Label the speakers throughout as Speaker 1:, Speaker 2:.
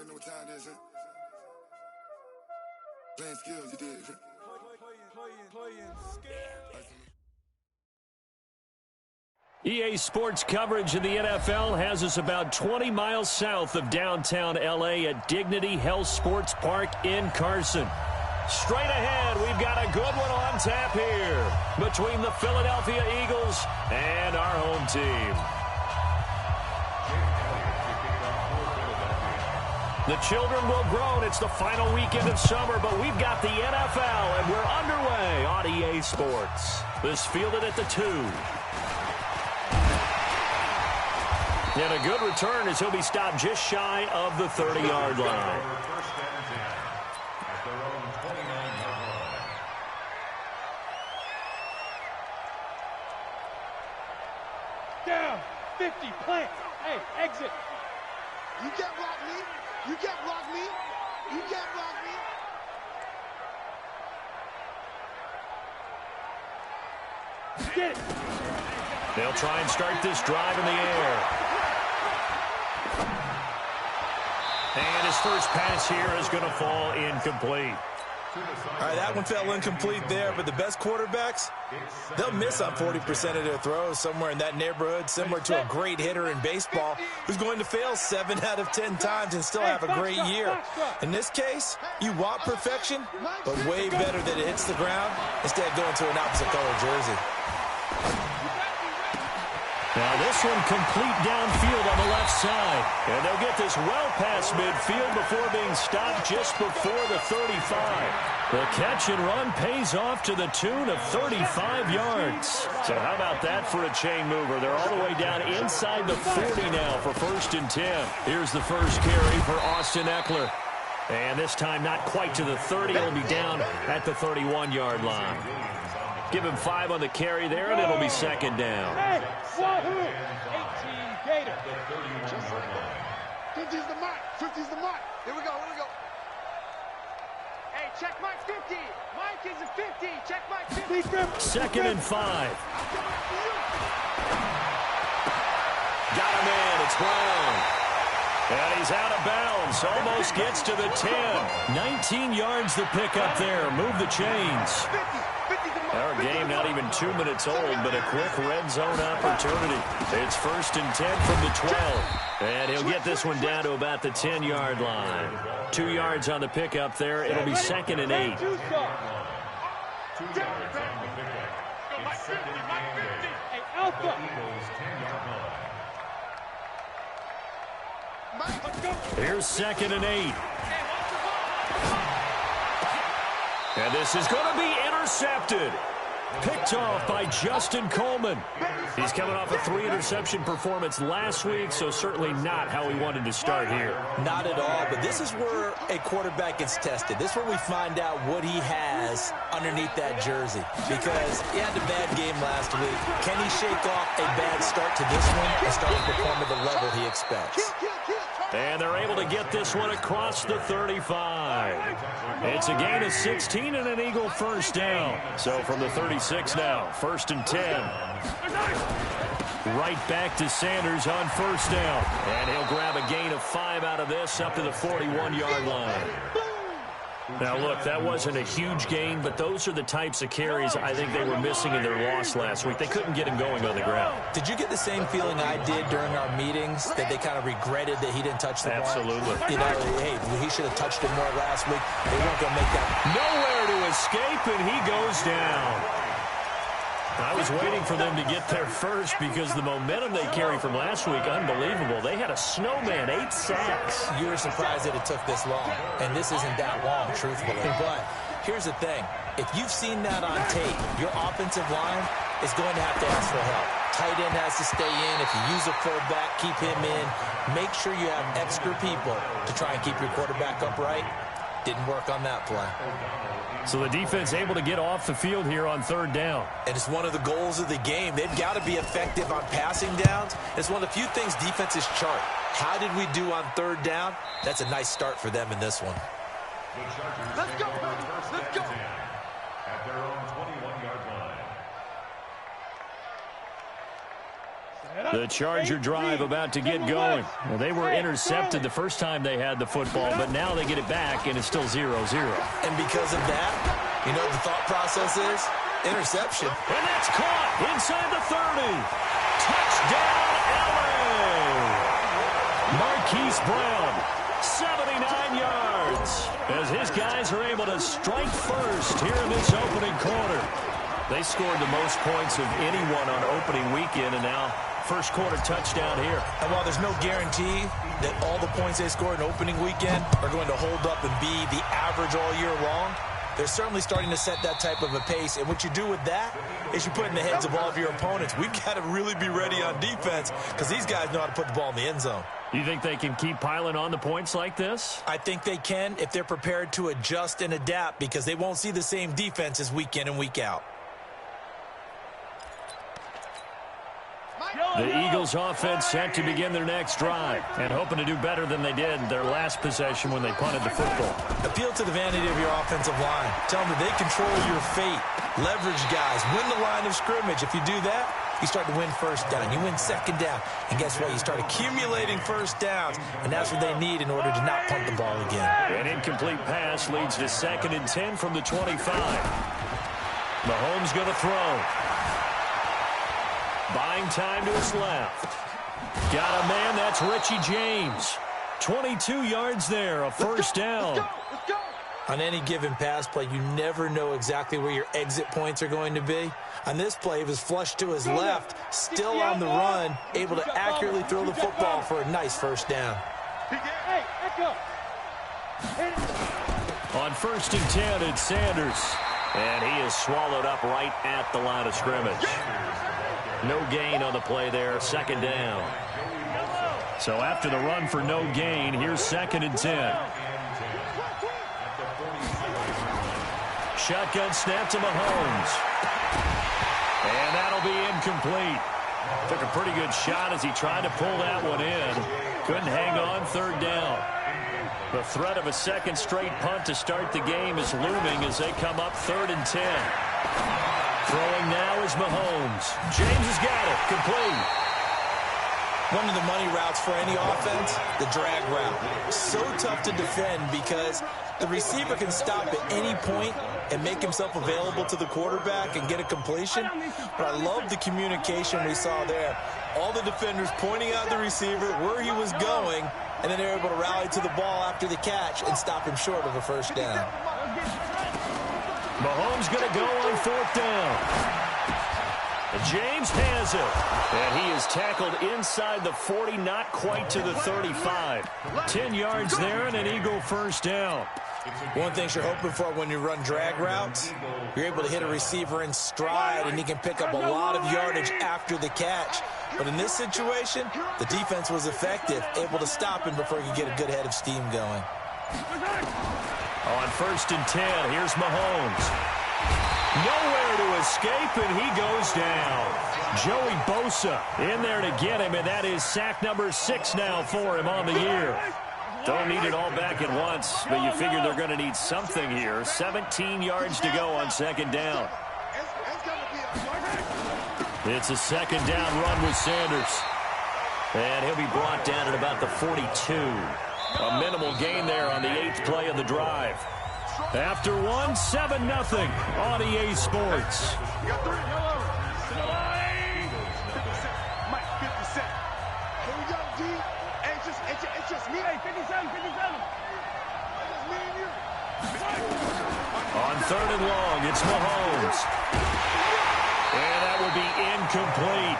Speaker 1: know what time it is, huh? Playing skills, you did. Playing skills.
Speaker 2: EA Sports coverage of the NFL has us about 20 miles south of downtown L.A. at Dignity Health Sports Park in Carson. Straight ahead, we've got a good one on tap here between the Philadelphia Eagles and our home team. The children will groan. It's the final weekend of summer, but we've got the NFL, and we're underway on EA Sports. This fielded at the 2. And a good return as he'll be stopped just shy of the 30-yard line.
Speaker 3: Down, 50, plant. Hey, exit.
Speaker 4: You can't block me. You can't block me. You can't block me.
Speaker 3: Get it.
Speaker 2: They'll try and start this drive in the air. And his first pass here is going to fall incomplete.
Speaker 5: All right, that one fell incomplete there, but the best quarterbacks, they'll miss on 40% of their throws, somewhere in that neighborhood, similar to a great hitter in baseball who's going to fail 7 out of 10 times and still have a great year. In this case, you want perfection, but way better that it hits the ground instead of going to an opposite color jersey.
Speaker 2: Now this one complete downfield on the left side. And they'll get this well past midfield before being stopped just before the 35. The catch and run pays off to the tune of 35 yards. So how about that for a chain mover? They're all the way down inside the 40 now for 1st and 10. Here's the first carry for Austin Eckler. And this time not quite to the 30. It'll be down at the 31-yard line. Give him 5 on the carry there, and it'll be 2nd down.
Speaker 3: Hey, Wahoo! 18 Gator.
Speaker 4: 50's the mark. 50's the mark. Here we go. Here we go.
Speaker 6: Hey, check mark 50. Mike is a 50. Check mark 50.
Speaker 2: 2nd and 5. Got him in. It's Brown. And he's out of bounds. Almost gets to the 10. 19 yards the pickup there. Move the chains. Our game not even 2 minutes old, but a quick red zone opportunity. It's 1st and 10 from the 12. And he'll get this one down to about the 10-yard line. 2 yards on the pickup there. It'll be 2nd and 8.
Speaker 3: Hey, Alpha.
Speaker 2: Here's 2nd and 8. And this is going to be intercepted. Picked off by Justin Coleman. He's coming off a 3-interception performance last week, so certainly not how he wanted to start here.
Speaker 5: Not at all, but this is where a quarterback gets tested. This is where we find out what he has underneath that jersey. Because he had a bad game last week. Can he shake off a bad start to this one and start to perform at the level he expects?
Speaker 2: And they're able to get this one across the 35. It's a gain of 16 and an Eagle first down. So from the 36 now, 1st and 10. Right back to Sanders on 1st down. And he'll grab a gain of 5 out of this up to the 41-yard line. Now, look, that wasn't a huge gain, but those are the types of carries I think they were missing in their loss last week. They couldn't get him going on the ground.
Speaker 5: Did you get the same feeling I did during our meetings, that they kind of regretted that he didn't touch the ball?
Speaker 2: Absolutely.
Speaker 5: You know, hey, he should have touched it more last week. They weren't going to make that.
Speaker 2: Nowhere to escape, and he goes down. I was waiting for them to get there first because the momentum they carry from last week, unbelievable. They had a snowman, 8 sacks.
Speaker 5: You were surprised that it took this long, and this isn't that long, truthfully. But here's the thing. If you've seen that on tape, your offensive line is going to have to ask for help. Tight end has to stay in. If you use a fullback, keep him in. Make sure you have extra people to try and keep your quarterback upright. Didn't work on that play.
Speaker 2: So the defense able to get off the field here on 3rd down.
Speaker 5: And it's one of the goals of the game. They've got to be effective on passing downs. It's one of the few things defenses chart. How did we do on 3rd down? That's a nice start for them in this one.
Speaker 4: Let's go. Let's go.
Speaker 7: At their own 21-yard line.
Speaker 2: The Charger drive about to get going. Well, they were intercepted the first time they had the football, but now they get it back, and it's still 0-0.
Speaker 5: And because of that, you know what the thought process is? Interception.
Speaker 2: And that's caught inside the 30. Touchdown, LA! Marquise Brown, 79 yards, as his guys are able to strike first here in this opening quarter. They scored the most points of anyone on opening weekend, and now first quarter touchdown here.
Speaker 5: And while there's no guarantee that all the points they scored in opening weekend are going to hold up and be the average all year long, they're certainly starting to set that type of a pace. And what you do with that is you put in the heads of all of your opponents, we've got to really be ready on defense because these guys know how to put the ball in the end zone.
Speaker 2: You think they can keep piling on the points like this?
Speaker 5: I think they can if they're prepared to adjust and adapt, because they won't see the same defenses week in and week out.
Speaker 2: The Eagles offense set to begin their next drive and hoping to do better than they did their last possession when they punted the football.
Speaker 5: Appeal to the vanity of your offensive line. Tell them that they control your fate. Leverage guys. Win the line of scrimmage. If you do that, you start to win first down. You win second down. And guess what? You start accumulating first downs. And that's what they need in order to not punt the ball again.
Speaker 2: An incomplete pass leads to 2nd and 10 from the 25. Mahomes going to throw. Buying time to his left. Got a man, that's Richie James. 22 yards there, a first down.
Speaker 5: On any given pass play, you never know exactly where your exit points are going to be. On this play, it was flushed to his left, still on the run, able to accurately throw the football for a nice first down.
Speaker 3: Hey, echo.
Speaker 2: On 1st and 10, it's Sanders. And he is swallowed up right at the line of scrimmage. No gain on the play there, 2nd down. So after the run for no gain, here's 2nd and 10. Shotgun snap to Mahomes. And that'll be incomplete. Took a pretty good shot as he tried to pull that one in. Couldn't hang on, 3rd down. The threat of a second straight punt to start the game is looming as they come up 3rd and 10. Throwing now is Mahomes. James has got it. Complete.
Speaker 5: One of the money routes for any offense, the drag route. So tough to defend because the receiver can stop at any point and make himself available to the quarterback and get a completion. But I love the communication we saw there. All the defenders pointing out the receiver, where he was going, and then they were able to rally to the ball after the catch and stop him short of a first down.
Speaker 2: Mahomes going to go on 4th down. James has it. And he is tackled inside the 40, not quite to the 35. 10 yards there and an Eagle first down.
Speaker 5: One thing you're hoping for when you run drag routes, you're able to hit a receiver in stride and he can pick up a lot of yardage after the catch. But in this situation, the defense was effective, able to stop him before he could get a good head of steam going.
Speaker 2: On 1st and 10, here's Mahomes. Nowhere to escape, and he goes down. Joey Bosa in there to get him, and that is sack number 6 now for him on the year. Don't need it all back at once, but you figure they're going to need something here. 17 yards to go on 2nd down. It's a 2nd down run with Sanders. And he'll be brought down at about the 42. A minimal gain there on the 8th play of the drive. After 1, 7-0 on EA Sports. On 3rd and long, it's Mahomes. And that will be incomplete.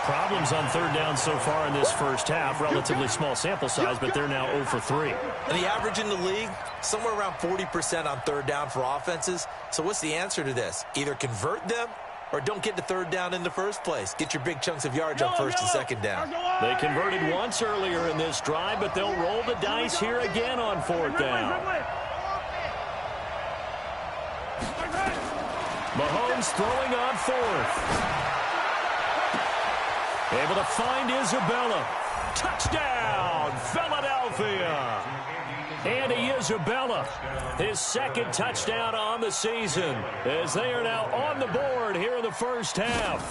Speaker 2: Problems on 3rd down so far in this first half. Relatively small sample size, but they're now 0 for 3.
Speaker 5: And the average in the league, somewhere around 40% on 3rd down for offenses. So what's the answer to this? Either convert them or don't get to 3rd down in the first place. Get your big chunks of yards on 1st and 2nd down.
Speaker 2: They converted once earlier in this drive, but they'll roll the dice here again on 4th down. Mahomes throwing on 4th. Able to find Isabella. Touchdown, Philadelphia. Andy Isabella, his 2nd touchdown on the season, as they are now on the board here in the first half.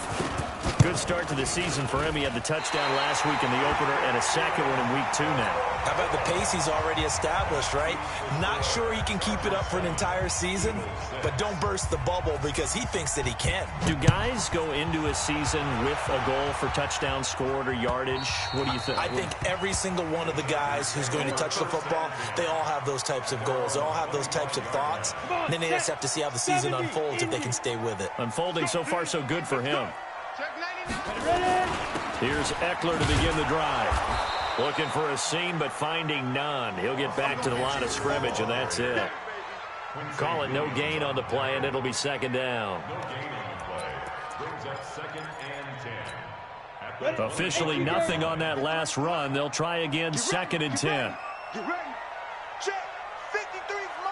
Speaker 2: Good start to the season for him. He had the touchdown last week in the opener and a second one in week 2 now.
Speaker 5: How about the pace he's already established, right? Not sure he can keep it up for an entire season, but don't burst the bubble because he thinks that he can.
Speaker 2: Do guys go into a season with a goal for touchdown scored or yardage? What do you think?
Speaker 5: I think every single one of the guys who's going to touch the football, they all have those types of goals. They all have those types of thoughts. And then they just have to see how the season unfolds if they can stay with it.
Speaker 2: Unfolding so far so good for him. Here's Eckler to begin the drive. Looking for a seam, but finding none. He'll get back to the line of scrimmage, and that's it. Call it no gain on the play, and it'll be second down. Officially nothing on that last run. They'll try again, second and 10.
Speaker 4: You ready? Check. 53 fly.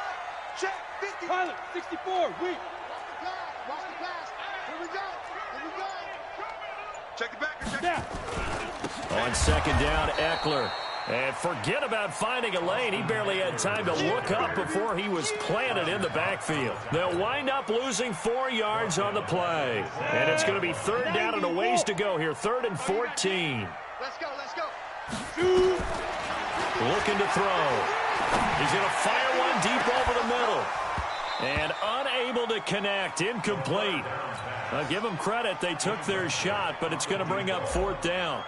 Speaker 4: Check. 50.
Speaker 3: Pilot, 64, weak.
Speaker 4: Watch the pass. Here we go. Here we go.
Speaker 3: Check it back. Check it.
Speaker 2: On second down, Eckler. And forget about finding a lane. He barely had time to look up before he was planted in the backfield. They'll wind up losing 4 yards on the play. And it's going to be third down and a ways to go here. 3rd and 14.
Speaker 4: Let's go. Let's go.
Speaker 2: Looking to throw. He's going to fire one deep over the middle. And unable to connect. Incomplete. I'll give them credit. They took their shot, but it's going to bring up 4th down.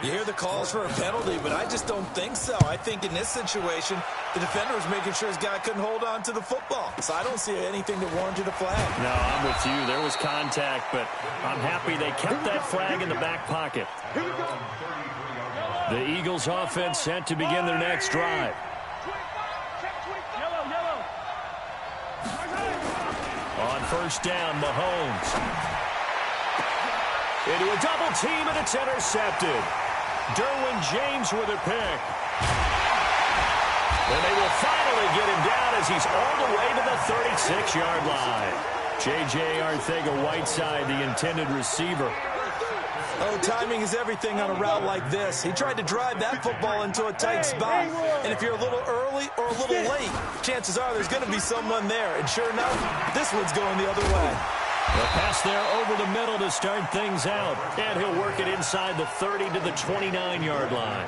Speaker 5: You hear the calls for a penalty, but I just don't think so. I think in this situation, the defender was making sure his guy couldn't hold on to the football. So I don't see anything that warranted a flag.
Speaker 2: No, I'm with you. There was contact, but I'm happy they kept that flag in the back pocket. The Eagles offense set to begin their next drive. On first down, Mahomes. Into a double team, and it's intercepted. Derwin James with a pick. And they will finally get him down as he's all the way to the 36-yard line. J.J. Arcega-Whiteside, the intended receiver.
Speaker 5: Oh, timing is everything on a route like this. He tried to drive that football into a tight spot. And if you're a little early or a little late, chances are there's going to be someone there. And sure enough, this one's going the other way.
Speaker 2: The pass there over the middle to start things out. And he'll work it inside the 30 to the 29-yard line.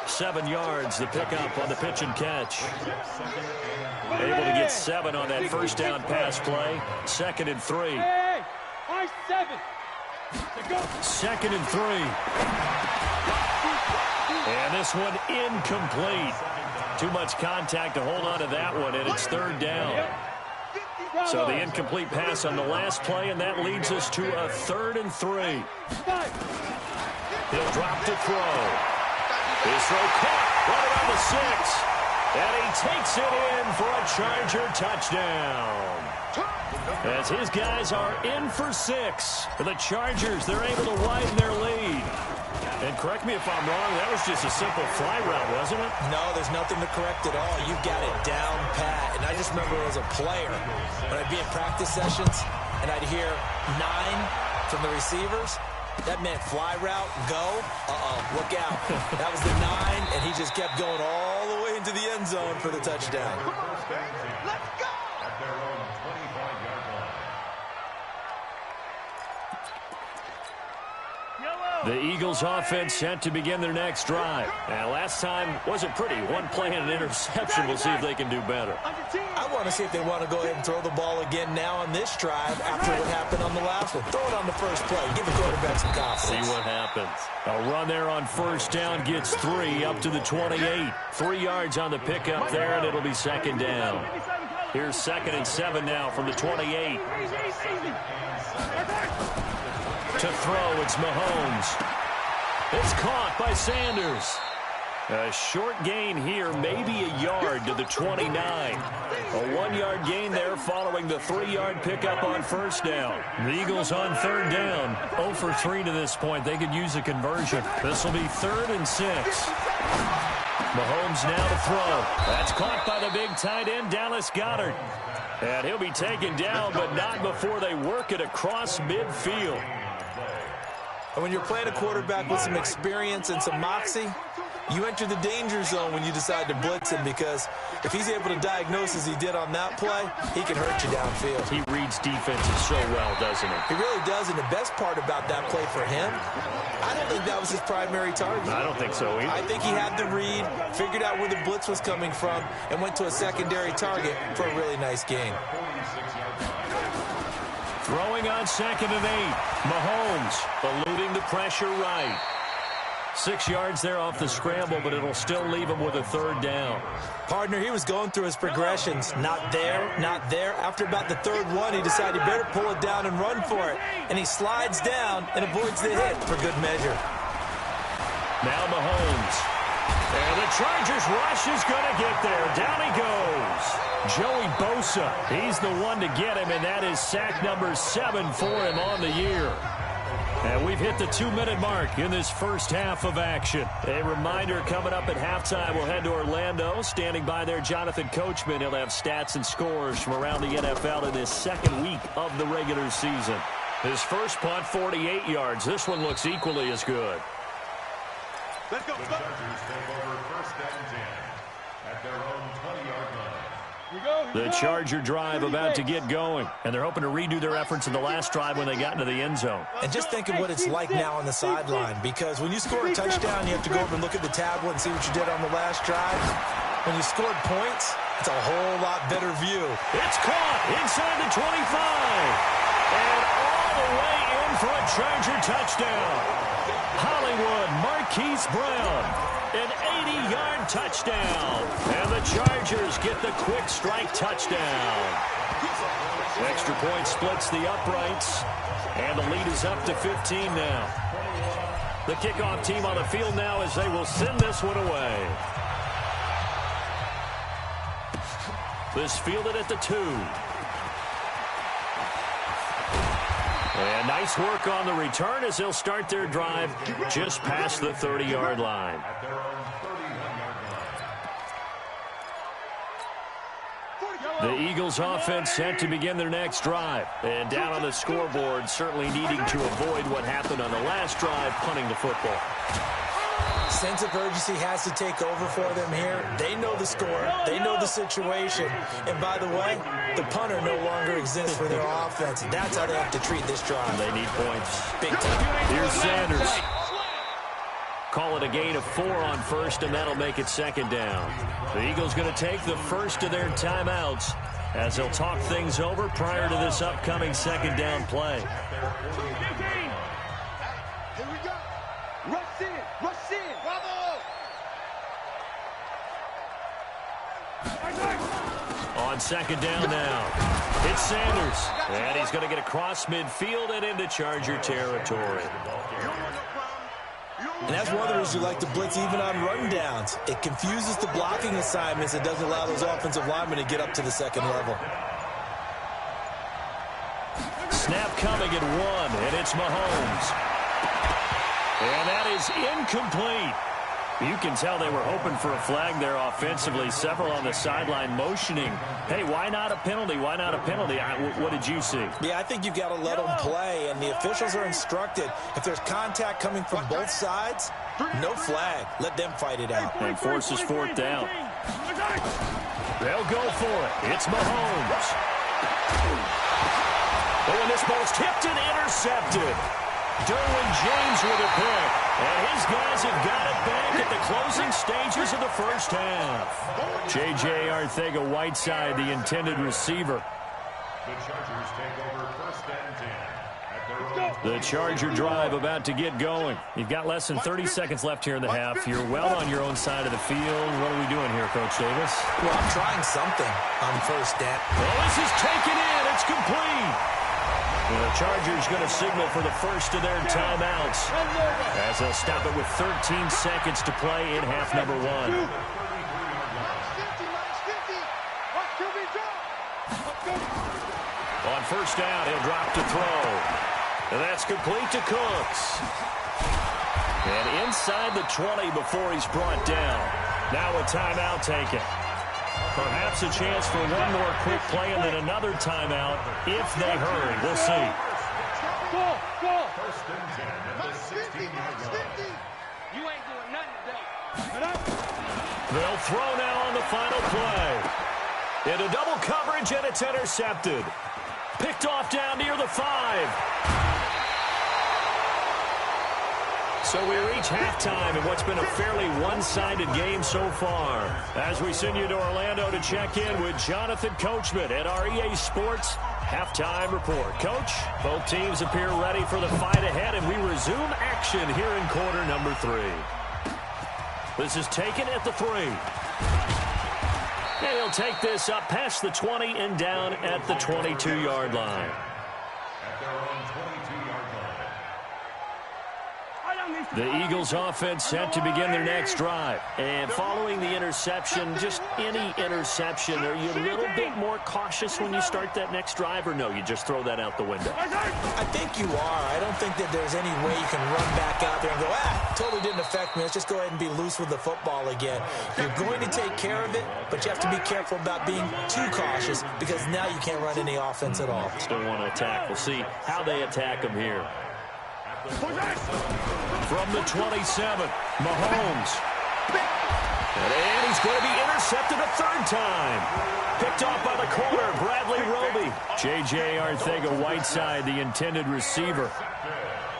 Speaker 2: 7 yards, the pickup on the pitch and catch. Able to get 7 on that first down pass play. 2nd and 3.
Speaker 3: Hey, 7.
Speaker 2: 2nd and 3. And this one incomplete. Too much contact to hold on to that one, and it's 3rd down. So the incomplete pass on the last play, and that leads us to a 3rd and 3. He'll drop to throw. His throw caught right around the 6. And he takes it in for a Charger touchdown. As his guys are in for 6. For the Chargers, they're able to widen their lead. And correct me if I'm wrong, that was just a simple fly route, wasn't it?
Speaker 5: No, there's nothing to correct at all. You've got it down pat. And I just remember as a player, when I'd be in practice sessions and I'd hear 9 from the receivers, that meant fly route, go, look out. That was the 9, and he just kept going all the way into the end zone for the touchdown.
Speaker 4: Let's go.
Speaker 2: The Eagles offense set to begin their next drive. And last time wasn't pretty. One play and an interception. We'll see if they can do better.
Speaker 5: I want to see if they want to go ahead and throw the ball again now on this drive after what happened on the last one. Throw it on the first play. Give the quarterback some confidence.
Speaker 2: See what happens. A run there on first down gets 3 up to the 28. 3 yards on the pickup there, and it'll be 2nd down. Here's 2nd and 7 now from the 28. To throw, it's Mahomes. It's caught by Sanders. A short gain here, maybe a yard to the 29. A 1-yard gain there following the 3-yard pickup on first down. The Eagles on 3rd down. 0 for 3 to this point. They could use a conversion. This will be 3rd and 6. Mahomes now to throw. That's caught by the big tight end, Dallas Goedert. And he'll be taken down, but not before they work it across midfield.
Speaker 5: And when you're playing a quarterback with some experience and some moxie, You enter the danger zone when you decide to blitz him, because if he's able to diagnose as he did on that play, he can hurt you downfield.
Speaker 2: He reads defenses so well, doesn't he?
Speaker 5: He really does, and the best part about that play for him, I don't think that was his primary target.
Speaker 2: I don't think so either.
Speaker 5: I think he had the read, figured out where the blitz was coming from, and went to a secondary target for a really nice gain.
Speaker 2: Throwing on 2nd and 8. Mahomes eluding the pressure right. 6 yards there off the scramble, but it'll still leave him with a 3rd down.
Speaker 5: Partner, he was going through his progressions. Not there, not there. After about the 3rd one, he decided he better pull it down and run for it. And he slides down and avoids the hit for good measure.
Speaker 2: Now Mahomes. And the Chargers rush is going to get there. Down he goes. Joey Bosa, he's the one to get him, and that is sack number 7 for him on the year. And we've hit the 2-minute mark in this first half of action. A reminder, coming up at halftime, we'll head to Orlando. Standing by there, Jonathan Coachman. He'll have stats and scores from around the NFL in this 2nd week of the regular season. His first punt, 48 yards. This one looks equally as good.
Speaker 3: Let's go.
Speaker 7: The Chargers take over 1st and 10 at their own 20-yard line.
Speaker 2: The Charger drive about to get going, and they're hoping to redo their efforts in the last drive when they got into the end zone.
Speaker 5: And just think of what it's like now on the sideline, because when you score a touchdown, you have to go over and look at the tablet and see what you did on the last drive. When you scored points, it's a whole lot better view.
Speaker 2: It's caught inside the 25, and all the way in for a Charger touchdown. Hollywood Marquise Brown, an 80-yard touchdown. And the Chargers get the quick strike touchdown. Extra point splits the uprights, and the lead is up to 15 now. The kickoff team on the field now as they will send this one away. This fielded at the 2. And nice work on the return as they'll start their drive just past the 30-yard line. The Eagles offense set to begin their next drive. And down on the scoreboard, certainly needing to avoid what happened on the last drive, punting the football.
Speaker 5: Sense of urgency has to take over for them here. They know the score. They know the situation. And by the way, the punter no longer exists for their offense. That's how they have to treat this drive.
Speaker 2: They need points.
Speaker 5: Big time.
Speaker 2: Here's Sanders. Call it a gain of 4 on 1st, and that'll make it 2nd down. The Eagles going to take the first of their timeouts as they'll talk things over prior to this upcoming 2nd down play.
Speaker 4: Here we go.
Speaker 6: Rush in. Rush in.
Speaker 4: Bravo.
Speaker 2: On 2nd down now, it's Sanders. And he's going to get across midfield and into Charger territory.
Speaker 5: And that's one of the reasons you like to blitz even on rundowns. It confuses the blocking assignments. It doesn't allow those offensive linemen to get up to the 2nd level.
Speaker 2: Snap coming at 1, and it's Mahomes. And that is incomplete. You can tell they were hoping for a flag there offensively. Several on the sideline motioning. Hey, why not a penalty? Why not a penalty? What did you see?
Speaker 5: Yeah, I think you've got to let them play, and the officials are instructed. If there's contact coming from both sides, no flag. Let them fight it out.
Speaker 2: And forces 4th down. They'll go for it. It's Mahomes. Oh, and this ball's tipped and intercepted. Derwin James with a pick. And his guys have got it back at the closing stages of the first half. J.J. Arcega-Whiteside, the intended receiver.
Speaker 7: The Chargers take over 1st and 10 at their own.
Speaker 2: The Charger drive about to get going. You've got less than 30 seconds left here in the half. You're well on your own side of the field. What are we doing here, Coach Davis?
Speaker 5: Well, I'm trying something on 1st down.
Speaker 2: Oh, this is taken in. It's complete. And the Chargers going to signal for the first of their timeouts as they'll stop it with 13 seconds to play in half number 1. On 1st down, he'll drop to throw. And that's complete to Cooks. And inside the 20 before he's brought down. Now a timeout taken. Perhaps a chance for one more quick play and then another timeout if they hurry. We'll see.
Speaker 6: Go.
Speaker 7: 1st and 10 at the 16-yard line.
Speaker 6: You ain't doing nothing today.
Speaker 2: They'll throw now on the final play. Into double coverage, and it's intercepted. Picked off down near the 5. So we reach halftime in what's been a fairly one-sided game so far. As we send you to Orlando to check in with Jonathan Coachman at our EA Sports Halftime Report. Coach, both teams appear ready for the fight ahead, and we resume action here in quarter number 3. This is taken at the 3. And he'll take this up past the 20 and down at the 22-yard line.
Speaker 7: At their own 22-yard line.
Speaker 2: The Eagles offense set to begin their next drive. And following the interception, just any interception, are you a little bit more cautious when you start that next drive, or no, you just throw that out the window?
Speaker 5: I think you are. I don't think that there's any way you can run back out there and go, totally didn't affect me. Let's just go ahead and be loose with the football again. You're going to take care of it, but you have to be careful about being too cautious because now you can't run any offense at all.
Speaker 2: Still want to attack. We'll see how they attack them here. From the 27, Mahomes. And he's going to be intercepted a 3rd time. Picked off by the corner, Bradley Roby. J.J. Arcega-Whiteside, the intended receiver.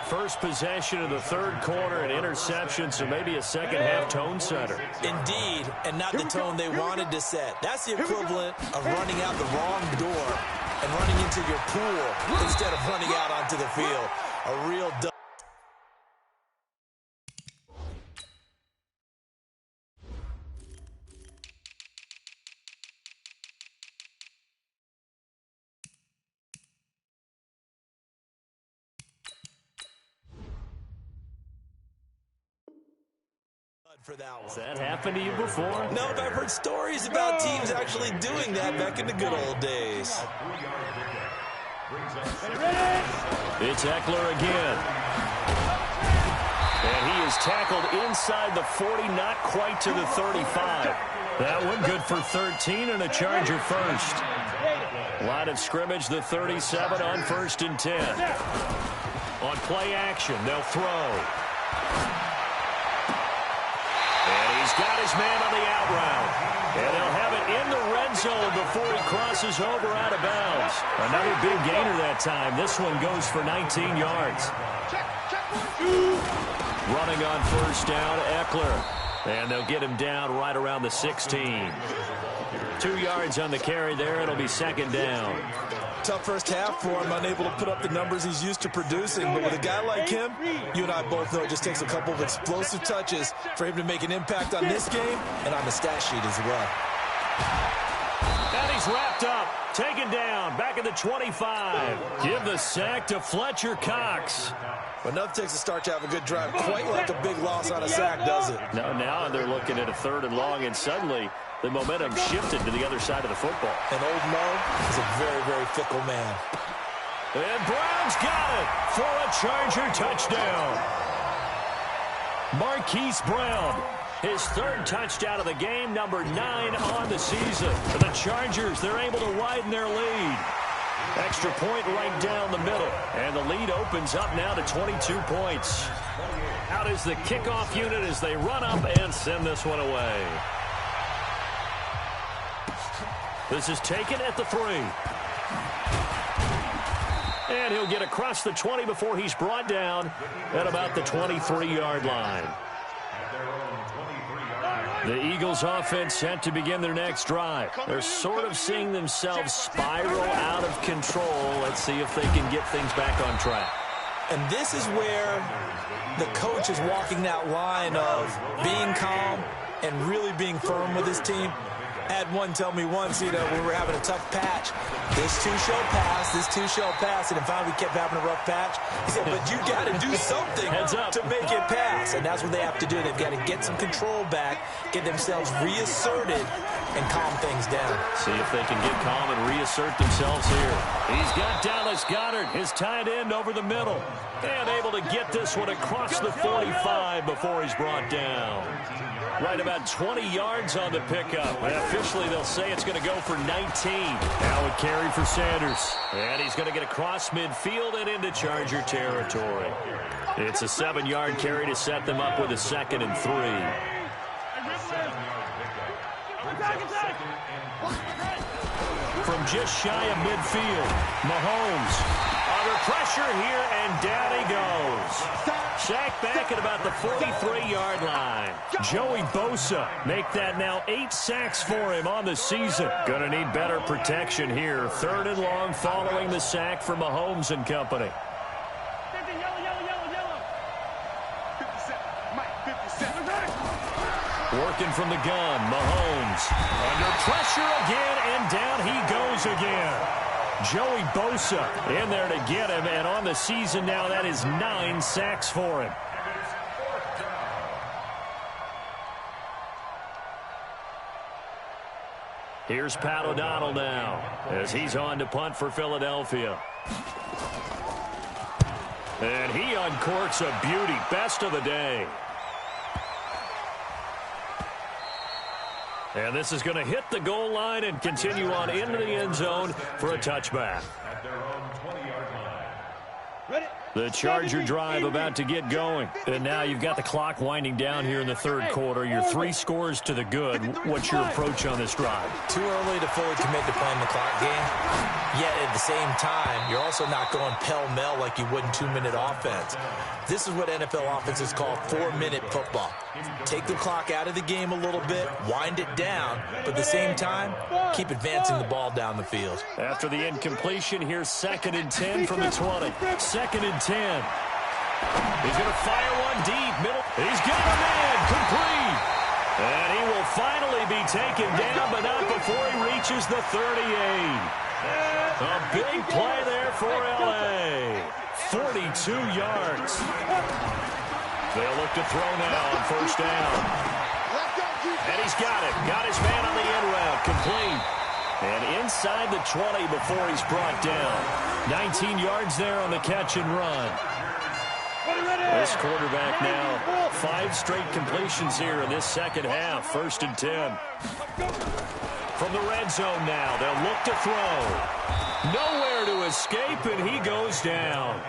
Speaker 2: First possession of the 3rd quarter, an interception, so maybe a second-half tone setter.
Speaker 5: Indeed, and not the tone they wanted to set. That's the equivalent of running out the wrong door and running into your pool instead of running out onto the field. A real dumb. For that one.
Speaker 2: Has that happened to you before?
Speaker 5: No, but I've heard stories about teams actually doing that back in the good old days.
Speaker 2: It's Eckler again. And he is tackled inside the 40, not quite to the 35. That one good for 13 and a Charger first. Line of scrimmage, the 37 on 1st and 10. On play action, they'll throw. He's got his man on the out route. And they'll have it in the red zone before he crosses over out of bounds. Another big gainer that time. This one goes for 19 yards. Running on 1st down, Eckler. And they'll get him down right around the 16. 2 yards on the carry there. It'll be 2nd down.
Speaker 5: Tough first half for him, unable to put up the numbers he's used to producing. But with a guy like him, you and I both know it just takes a couple of explosive touches for him to make an impact on this game and on the stat sheet as well.
Speaker 2: And he's wrapped up, taken down, back at the 25. Give the sack to Fletcher Cox.
Speaker 5: But nothing takes a start to have a good drive, quite like a big loss on a sack, does it?
Speaker 2: No, now they're looking at a 3rd and long, and suddenly the momentum shifted to the other side of the football.
Speaker 5: And old Mo is a very, very fickle man.
Speaker 2: And Brown's got it for a Charger touchdown. Marquise Brown, his 3rd touchdown of the game, number 9 on the season. For the Chargers, they're able to widen their lead. Extra point right down the middle. And the lead opens up now to 22 points. Out is the kickoff unit as they run up and send this one away. This is taken at the 3. And he'll get across the 20 before he's brought down at about the 23-yard line. The Eagles offense set to begin their next drive. They're sort of seeing themselves spiral out of control. Let's see if they can get things back on track.
Speaker 5: And this is where the coach is walking that line of being calm and really being firm with his team. I had one tell me once, when we were having a tough patch, this too shall pass, this too shall pass, and finally we kept having a rough patch. He said, but you got to do something to make it pass, and that's what they have to do. They've got to get some control back, get themselves reasserted, and calm things down.
Speaker 2: See if they can get calm and reassert themselves here. He's got Dallas Goedert, his tight end, over the middle, and able to get this one across the 45 before he's brought down. Right about 20 yards on the pickup. And officially, they'll say it's going to go for 19. Now a carry for Sanders. And he's going to get across midfield and into Charger territory. It's a 7-yard carry to set them up with a 2nd and 3. From just shy of midfield, Mahomes under pressure here, and down he goes. Sacked back at about the 43-yard line. Joey Bosa make that now 8 sacks for him on the season. Gonna need better protection here. 3rd and long following the sack for Mahomes and company.
Speaker 4: 57. Mike, 57.
Speaker 2: Working from the gun, Mahomes under pressure again, and down he goes again. Joey Bosa in there to get him, and on the season now, that is 9 sacks for him. Here's Pat O'Donnell now as he's on to punt for Philadelphia. And he uncorks a beauty. Best of the day. And this is going to hit the goal line and continue on into the end zone for a touchback.
Speaker 7: At their own 20-yard line.
Speaker 4: Ready?
Speaker 2: The Charger drive about to get going. And now you've got the clock winding down here in the 3rd quarter. You're 3 scores to the good. What's your approach on this drive?
Speaker 5: Too early to fully commit to playing the clock game. Yet at the same time, you're also not going pell-mell like you would in 2-minute offense. This is what NFL offenses call 4-minute football. Take the clock out of the game a little bit, wind it down, but at the same time, keep advancing the ball down the field.
Speaker 2: After the incompletion, here's 2nd and 10 from the 20. 2nd and 10. He's going to fire one deep. Middle. He's got a man. Complete. And he will finally be taken down, but not before he reaches the 38. A big play there for L.A. 42 yards. They'll look to throw now on 1st down. And he's got it. Got his man on the end route. Complete. And inside the 20 before he's brought down. 19 yards there on the catch and run. This quarterback now 5 straight completions here in this second half. 1st and 10. From the red zone now, they'll look to throw. Nowhere to escape, and he goes down.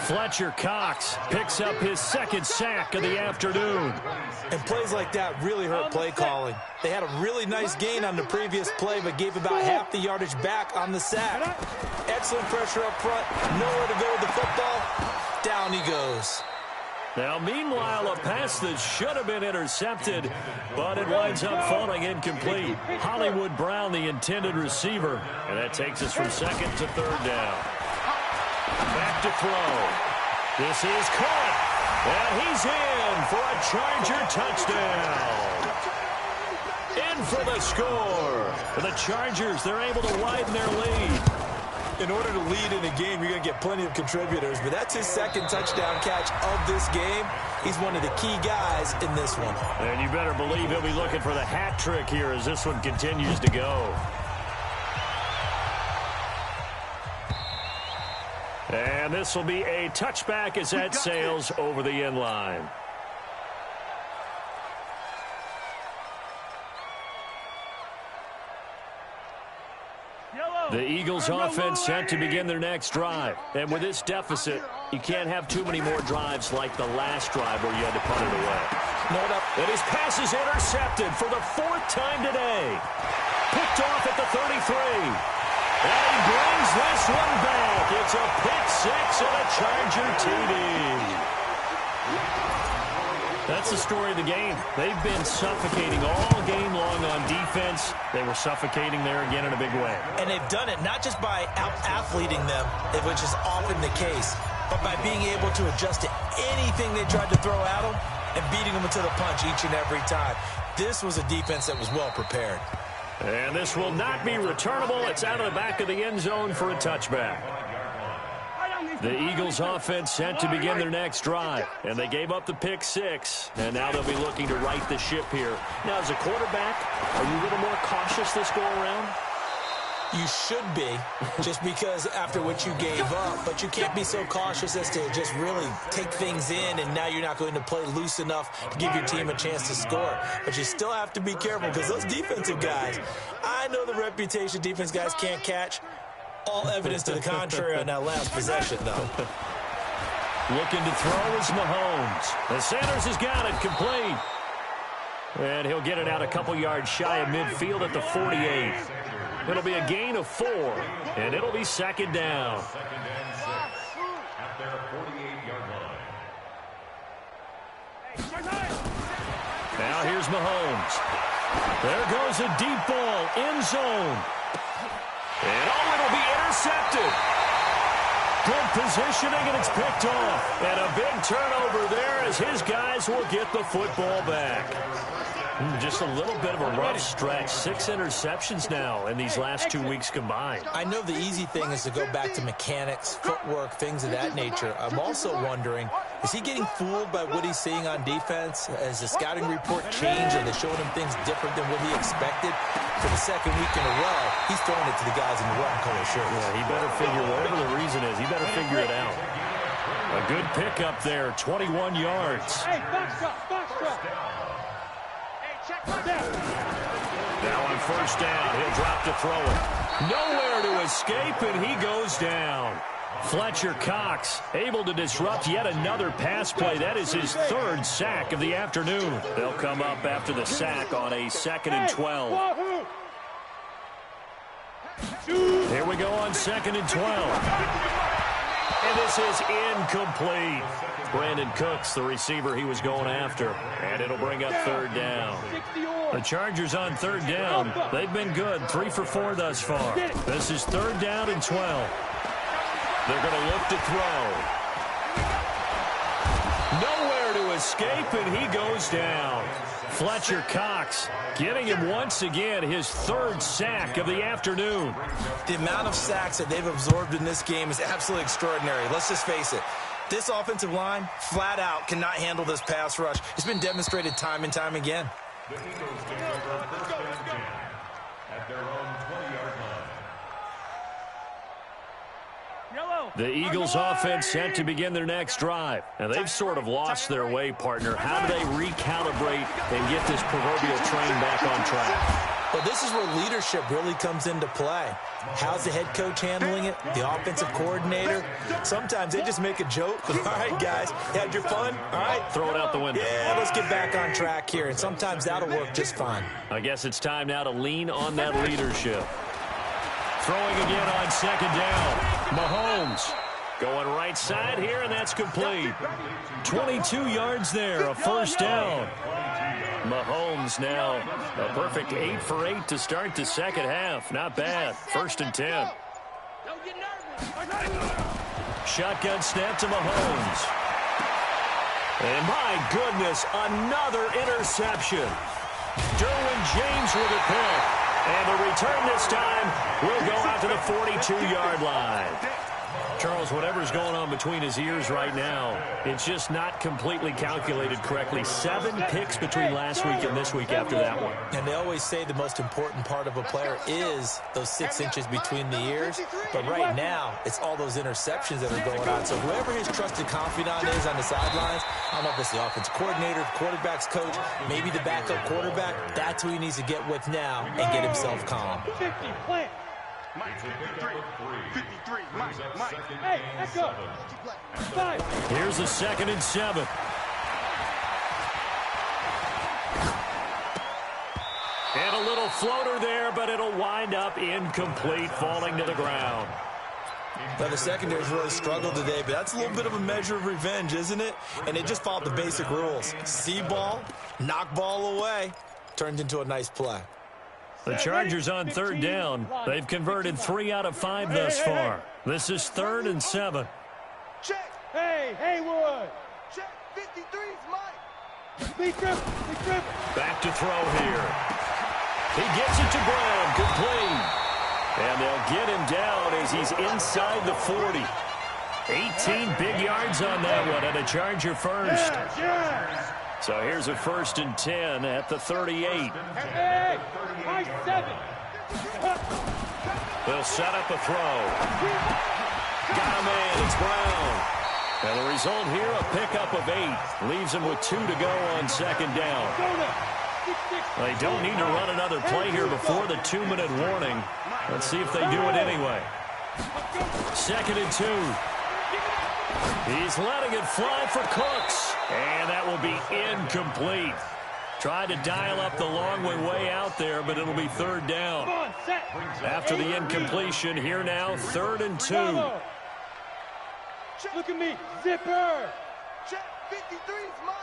Speaker 2: Fletcher Cox picks up his 2nd sack of the afternoon.
Speaker 5: And plays like that really hurt play calling. They had a really nice gain on the previous play, but gave about half the yardage back on the sack. Excellent pressure up front. Nowhere to go with the football. Down he goes.
Speaker 2: Now, meanwhile, a pass that should have been intercepted, but it winds up falling incomplete. Hollywood Brown, the intended receiver. And that takes us from 2nd to 3rd down. Back to throw. This is caught. And he's in for a Charger touchdown. In for the score. For the Chargers, they're able to widen their lead.
Speaker 5: In order to lead in a game, you're going to get plenty of contributors, but that's his 2nd touchdown catch of this game. He's one of the key guys in this one.
Speaker 2: And you better believe he'll be looking for the hat trick here as this one continues to go. And this will be a touchback as that sails over the end line. The Eagles offense set to begin their next drive. And with this deficit, you can't have too many more drives like the last drive where you had to punt it away. And his pass is intercepted for the 4th time today. Picked off at the 33. And he brings this one back. It's a pick 6 and a Charger TD. That's the story of the game. They've been suffocating all game long on defense. They were suffocating there again in a big way.
Speaker 5: And they've done it not just by out-athleting them, which is often the case, but by being able to adjust to anything they tried to throw at them and beating them into the punch each and every time. This was a defense that was well prepared.
Speaker 2: And this will not be returnable. It's out of the back of the end zone for a touchback. The Eagles offense set to begin their next drive. And they gave up the pick 6. And now they'll be looking to right the ship here. Now, as a quarterback, are you a little more cautious this go around?
Speaker 5: You should be, just because after what you gave up. But you can't be so cautious as to just really take things in, and now you're not going to play loose enough to give your team a chance to score. But you still have to be careful, because those defensive guys, I know the reputation defense guys can't catch. All evidence to the contrary on that last possession, though.
Speaker 2: Looking to throw is Mahomes. And Sanders has got it complete. And he'll get it out a couple yards shy of midfield at the 48. It'll be a gain of 4, and it'll be second down.
Speaker 7: Second and 6 at their 48-yard line.
Speaker 2: Now here's Mahomes. There goes a deep ball, end zone. And it'll be intercepted. Good positioning, and it's picked off. And a big turnover there as his guys will get the football back. Just a little bit of a rough stretch. 6 interceptions now in these last 2 weeks combined.
Speaker 5: I know the easy thing is to go back to mechanics, footwork, things of that nature. I'm also wondering, is he getting fooled by what he's seeing on defense? Has the scouting report changed? Are they showing him things different than what he expected? For the second week in a row, he's throwing it to the guys in the red color shirts.
Speaker 2: Yeah, he better figure, whatever the reason is, he better figure it out. A good pickup there, 21 yards.
Speaker 6: Hey, box drop.
Speaker 2: Now on first down, he'll drop to throw it. Nowhere to escape, and he goes down. Fletcher Cox able to disrupt yet another pass play. That is his 3rd sack of the afternoon. They'll come up after the sack on a 2nd and 12. Here we go on 2nd and 12. And this is incomplete. Brandon Cooks, the receiver he was going after. And it'll bring up 3rd down. The Chargers on 3rd down. They've been good, 3 for 4 thus far. This is 3rd down and 12. They're going to look to throw. Nowhere to escape, and he goes down. Fletcher Cox getting him once again his 3rd sack of the afternoon.
Speaker 5: The amount of sacks that they've absorbed in this game is absolutely extraordinary. Let's just face it. This offensive line, flat out, cannot handle this pass rush. It's been demonstrated time and time again.
Speaker 7: The Eagles take over first and 10 at their own 20-yard line.
Speaker 2: The Eagles offense set to begin their next drive. And they've sort of lost their way, partner. How do they recalibrate and get this proverbial train back on track?
Speaker 5: Well, this is where leadership really comes into play. How's the head coach handling it? The offensive coordinator? Sometimes they just make a joke. All right, guys, you had your fun? All right.
Speaker 2: Throw it out the window.
Speaker 5: Yeah, let's get back on track here. And sometimes that'll work just fine.
Speaker 2: I guess it's time now to lean on that leadership. Throwing again on 2nd down. Mahomes going right side here, and that's complete. 22 yards there, a 1st down. Mahomes now a perfect 8 for 8 to start the second half. Not bad. 1st and 10. Shotgun snap to Mahomes. And my goodness, another interception. Derwin James with a pick. And the return this time will go out to the 42-yard line. Charles, whatever's going on between his ears right now, it's just not completely calculated correctly. 7 picks between last week and this week after that one.
Speaker 5: And they always say the most important part of a player is those 6 inches between the ears. But right now, it's all those interceptions that are going on. So whoever his trusted confidant is on the sidelines, I don't know if it's the offensive coordinator, the quarterback's coach, maybe the backup quarterback, that's who he needs to get with now and get himself calm.
Speaker 6: 50, plant.
Speaker 7: It's a pickup of 3.
Speaker 3: 53, Mike.
Speaker 6: Hey, let's go. 5.
Speaker 2: Here's a 2nd and 7. And a little floater there, but it'll wind up incomplete, falling to the ground.
Speaker 5: Well, the secondary's really struggled today, but that's a little bit of a measure of revenge, isn't it? And it just followed the basic rules. See ball, knock ball away, turned into a nice play.
Speaker 2: The Chargers on 3rd down. They've converted 3 out of 5 thus far. This is 3rd and 7.
Speaker 3: Check.
Speaker 6: Hey, Haywood.
Speaker 3: Check. 53's Mike.
Speaker 6: Big dribble.
Speaker 2: Back to throw here. He gets it to Brown, complete. And they'll get him down as he's inside the 40. 18 big yards on that one, and a Charger first.
Speaker 6: Yeah.
Speaker 2: So here's a 1st and 10 at the 38.
Speaker 6: Hey, Mike 7.
Speaker 2: They'll set up a throw. Got a man, it's Brown. And the result here, a pickup of 8. Leaves him with 2 to go on 2nd down. They don't need to run another play here before the 2-minute warning. Let's see if they do it anyway. 2nd and 2. He's letting it fly for Cooks. And that will be incomplete. Tried to dial up the long way out there, but it'll be third down. After the incompletion, here now, 3rd and 2.
Speaker 6: Look at me, zipper.
Speaker 4: Check, 53 is mine.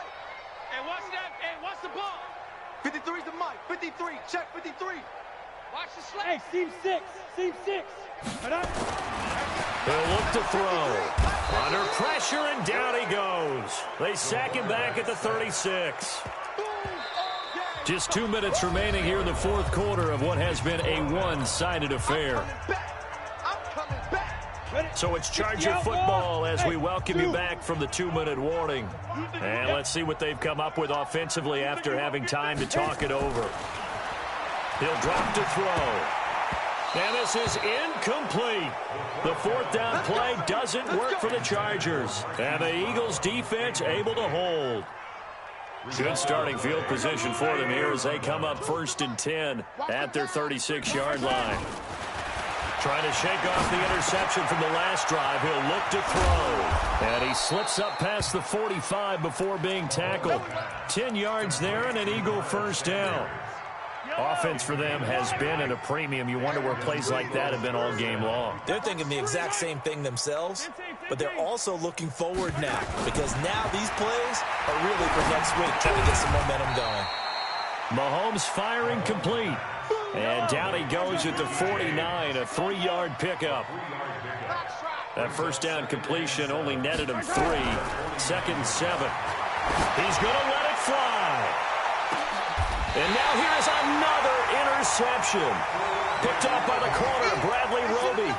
Speaker 6: Hey, watch that. Hey, watch the ball.
Speaker 4: 53 is the mic. 53, check 53.
Speaker 6: Watch the slap. Hey, seam 6. Seam 6.
Speaker 2: They'll look to throw. Under pressure, and down he goes. They sack him back at the 36. Just 2 minutes remaining here in the fourth quarter of what has been a one-sided affair. So it's Charger football as we welcome you back from the 2-minute warning. And let's see what they've come up with offensively after having time to talk it over. He'll drop to throw. And this is incomplete. The 4th down play doesn't work for the Chargers. And the Eagles defense able to hold. Good starting field position for them here as they come up 1st and 10 at their 36-yard line. Trying to shake off the interception from the last drive. He'll look to throw. And he slips up past the 45 before being tackled. 10 yards there and an Eagle 1st down. Offense for them has been at a premium. You wonder where plays like that have been all game long.
Speaker 5: They're thinking the exact same thing themselves, but they're also looking forward now because now these plays are really for next week, trying to get some momentum going.
Speaker 2: Mahomes firing complete. And down he goes at the 49, a 3-yard pickup. That 1st down completion only netted him 3. 2nd and 7. He's going to let it fly. And now here's another interception. Picked off by the corner, Bradley Roby.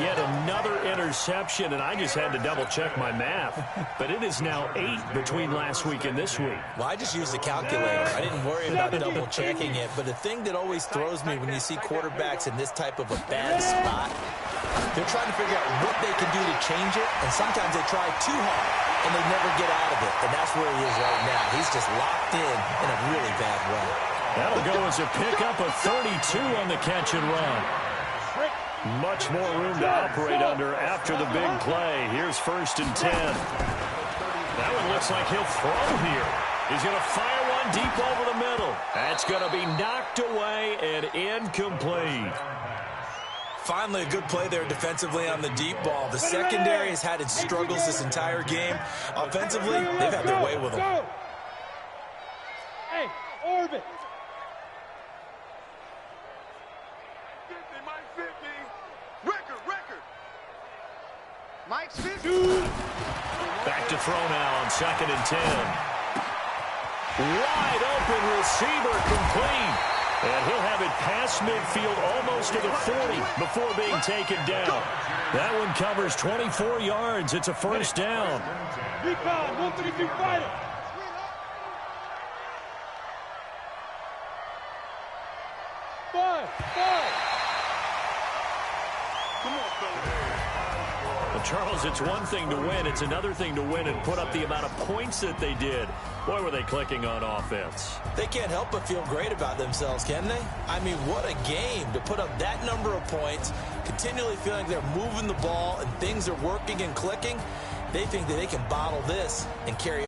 Speaker 2: Yet another interception, and I just had to double-check my math. But it is now 8 between last week and this week.
Speaker 5: Well, I just used a calculator. I didn't worry about double-checking it. But the thing that always throws me when you see quarterbacks in this type of a bad spot, they're trying to figure out what they can do to change it, and sometimes they try too hard, and they never get out of it. And that's where he is right now. He's just locked in a really bad way.
Speaker 2: That'll go as a pickup of 32 on the catch and run. Much more room to operate under after the big play. Here's 1st and 10. That one looks like he'll throw here. He's going to fire one deep over the middle. That's going to be knocked away and incomplete.
Speaker 5: Finally, a good play there defensively on the deep ball. The secondary has had its struggles this entire game. Offensively, they've had their way with them.
Speaker 6: Hey, orbit.
Speaker 4: 50, Mike 50. Record. Mike's 50.
Speaker 2: Back to throw now on 2nd and 10. Wide open receiver complete. And he'll have it past midfield almost to the 40 before being taken down. That one covers 24 yards. It's a 1st down.
Speaker 6: Recon, 132 fighter. Five.
Speaker 4: Come on, fellas.
Speaker 2: Well, Charles, it's one thing to win. It's another thing to win and put up the amount of points that they did. Boy, were they clicking on offense.
Speaker 5: They can't help but feel great about themselves, can they? I mean, what a game to put up that number of points, continually feeling they're moving the ball and things are working and clicking. They think that they can bottle this and carry